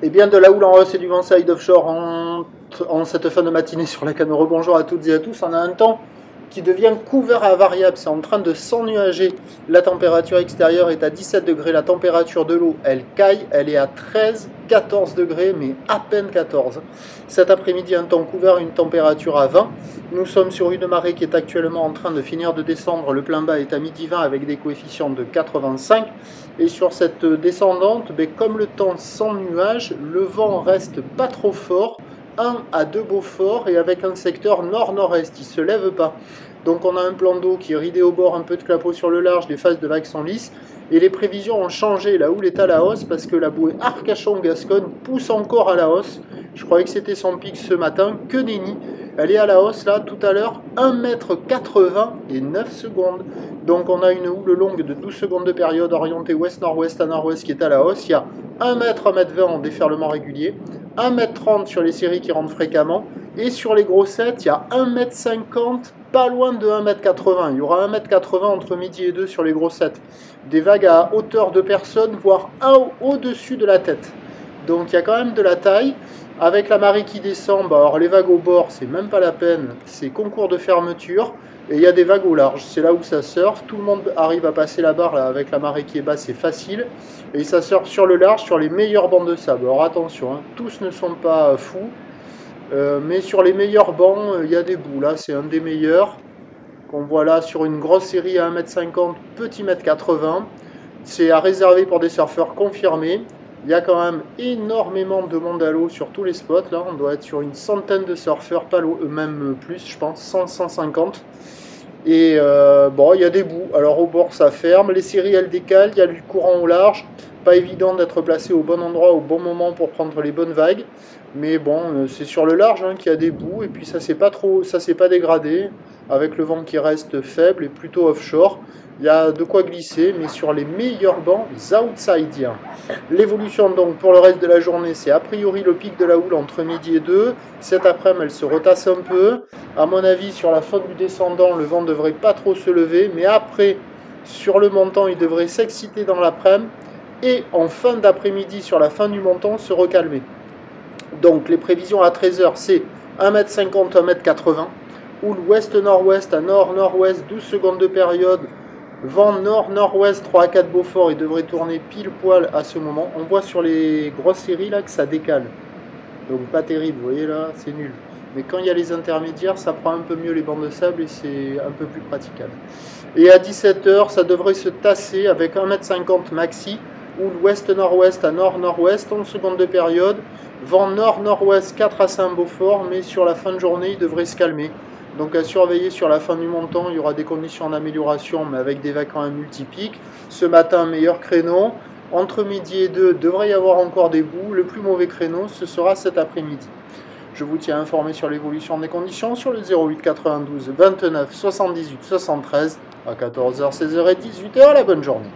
Et bien de la houle en hausse et du vent side offshore en cette fin de matinée sur la canne. Rebonjour à toutes et à tous. On a un temps qui devient couvert à variable. C'est en train de s'ennuager. La température extérieure est à 17 degrés. La température de l'eau, elle caille. Elle est à 13, 14 degrés, mais à peine 14. Cet après-midi, un temps couvert, une température à 20. Nous sommes sur une marée qui est actuellement en train de finir de descendre. Le plein bas est à midi 20 avec des coefficients de 85. Et sur cette descendante, comme le temps sans nuage, le vent reste pas trop fort. 1 à 2 beaux forts et avec un secteur nord-nord-est, il ne se lève pas. Donc on a un plan d'eau qui est ridé au bord, un peu de clapot sur le large, des phases de vagues sont lisses. Et les prévisions ont changé, la houle est à la hausse parce que la bouée Arcachon-Gascogne pousse encore à la hausse. Je croyais que c'était son pic ce matin, que nenni. Elle est à la hausse là, tout à l'heure, 1,80 m et 9 secondes. Donc on a une houle longue de 12 secondes de période orientée ouest-nord-ouest à nord-ouest qui est à la hausse. Il y a 1 m, 1,20 m en déferlement régulier, 1,30 m sur les séries qui rentrent fréquemment. Et sur les grossettes, il y a 1,50 m, pas loin de 1,80 m. Il y aura 1,80 m entre midi et 2 sur les grossettes. Des vagues à hauteur de personne, voire au-dessus de la tête. Donc il y a quand même de la taille. Avec la marée qui descend, alors les vagues au bord, c'est même pas la peine. C'est concours de fermeture. Et il y a des vagues au large. C'est là où ça surfe. Tout le monde arrive à passer la barre là, avec la marée qui est basse, c'est facile. Et ça surfe sur le large, sur les meilleurs bancs de sable. Alors attention, hein, tous ne sont pas fous. Mais sur les meilleurs bancs, il y a des bouts. Là, c'est un des meilleurs qu'on voit là sur une grosse série à 1,50 m, petit 1,80 m. C'est à réserver pour des surfeurs confirmés. Il y a quand même énormément de monde à l'eau sur tous les spots. Là, on doit être sur une centaine de surfeurs, pas l'eau, même plus, je pense, 100, 150. Et bon, il y a des bouts. Alors au bord, ça ferme. Les séries, elles décalent. Il y a du courant au large. Pas évident d'être placé au bon endroit, au bon moment pour prendre les bonnes vagues. Mais bon, c'est sur le large hein, qu'il y a des bouts. Et puis ça s'est pas dégradé. Avec le vent qui reste faible et plutôt offshore. Il y a de quoi glisser, mais sur les meilleurs bancs outsidiens. L'évolution donc pour le reste de la journée, c'est a priori le pic de la houle entre midi et 2. Cet après-midi, elle se retasse un peu. À mon avis, sur la fin du descendant, le vent ne devrait pas trop se lever. Mais après, sur le montant, il devrait s'exciter dans l'après-midi. Et en fin d'après-midi, sur la fin du montant, se recalmer. Donc les prévisions à 13 h, c'est 1,50 m, 1,80 m. Houle ouest-nord-ouest à nord-nord-ouest, 12 secondes de période. Vent nord-nord-ouest, 3 à 4 Beaufort, il devrait tourner pile poil à ce moment. On voit sur les grosses séries là que ça décale. Donc pas terrible, vous voyez là, c'est nul. Mais quand il y a les intermédiaires, ça prend un peu mieux les bancs de sable et c'est un peu plus praticable. Et à 17 h, ça devrait se tasser avec 1,50 m maxi. Houle ouest-nord-ouest à nord-nord-ouest, 11 secondes de période. Vent nord-nord-ouest, 4 à 5 Beaufort, mais sur la fin de journée, il devrait se calmer. Donc à surveiller sur la fin du montant, il y aura des conditions d'amélioration, mais avec des vagues quand même multipiques. Ce matin, meilleur créneau. Entre midi et 2, devrait y avoir encore des bouts. Le plus mauvais créneau, ce sera cet après-midi. Je vous tiens informé sur l'évolution des conditions sur le 08 92 29 78 73 à 14 h, 16 h et 18 h. La bonne journée.